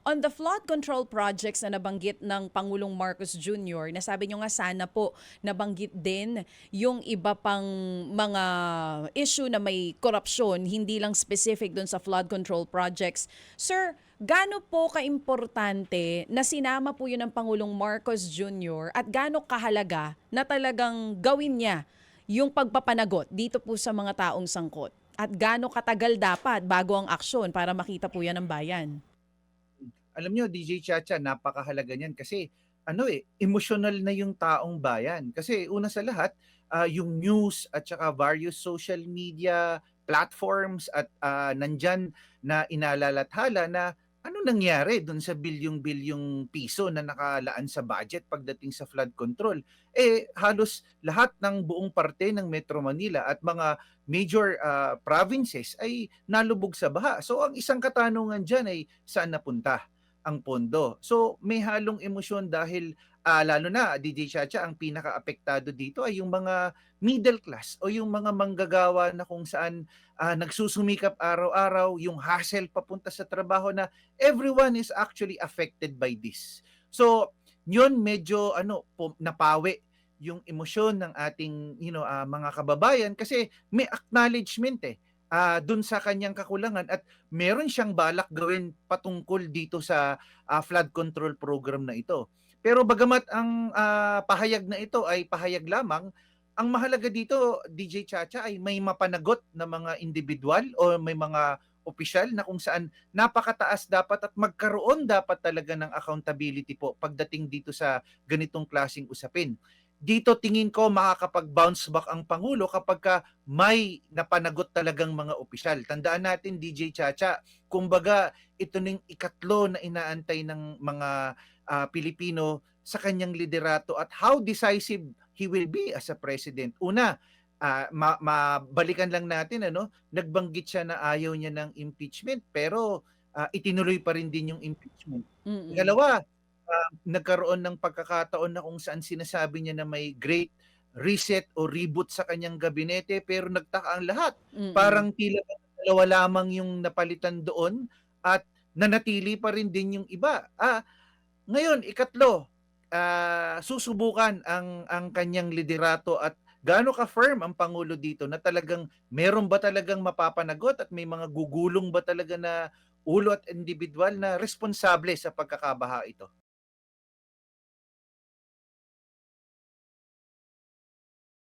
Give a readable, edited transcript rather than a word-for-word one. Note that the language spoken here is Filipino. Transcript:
On the flood control projects na nabanggit ng Pangulong Marcos Jr., nasabi nyo nga sana po nabanggit din yung iba pang mga issue na may korupsyon, hindi lang specific dun sa flood control projects. Sir, gaano po kaimportante na sinama po yun ng Pangulong Marcos Jr. at gaano kahalaga na talagang gawin niya yung pagpapanagot dito po sa mga taong sangkot? At gaano katagal dapat bago ang aksyon para makita po yan ng bayan? Alam niyo, DJ Chacha, napakahalaga niyan kasi emotional na yung taong bayan. Kasi una sa lahat, yung news at saka various social media platforms at nandyan na inalalathala na ano nangyari dun sa bilyong-bilyong piso na nakalaan sa budget pagdating sa flood control. Halos lahat ng buong parte ng Metro Manila at mga major provinces ay nalubog sa baha. So ang isang katanungan dyan ay saan napunta ang pondo. So may halong emosyon dahil lalo na DJ Chacha, ang pinaka-apektado dito ay yung mga middle class o yung mga manggagawa na kung saan nagsusumikap araw-araw, yung hassle papunta sa trabaho na everyone is actually affected by this. So yun medyo napawi yung emosyon ng ating mga kababayan kasi may acknowledgement dun sa kanyang kakulangan at meron siyang balak gawin patungkol dito sa flood control program na ito. Pero bagamat ang pahayag na ito ay pahayag lamang, ang mahalaga dito, DJ Chacha, ay may mapanagot na mga individual o may mga opisyal na kung saan napakataas dapat at magkaroon dapat talaga ng accountability po pagdating dito sa ganitong klaseng usapin. Dito tingin ko makakapag-bounce back ang Pangulo kapag may napanagot talagang mga opisyal. Tandaan natin, DJ Chacha, kumbaga ito ning ikatlo na inaantay ng mga Pilipino sa kanyang liderato at how decisive he will be as a president. Una, mabalikan lang natin, nagbanggit siya na ayaw niya ng impeachment pero itinuloy pa rin din yung impeachment. Mm-mm. Ikalawa, nagkaroon ng pagkakataon na kung saan sinasabi niya na may great reset o reboot sa kanyang gabinete pero nagtaka ang lahat. Mm-mm. Parang tila ba dalawa lamang yung napalitan doon at nanatili pa rin din yung iba. Ngayon, ikatlo, susubukan ang kanyang liderato at gaano ka-firm ang Pangulo dito na talagang meron ba talagang mapapanagot at may mga gugulong ba talaga na ulo at individual na responsable sa pagkakabaha ito.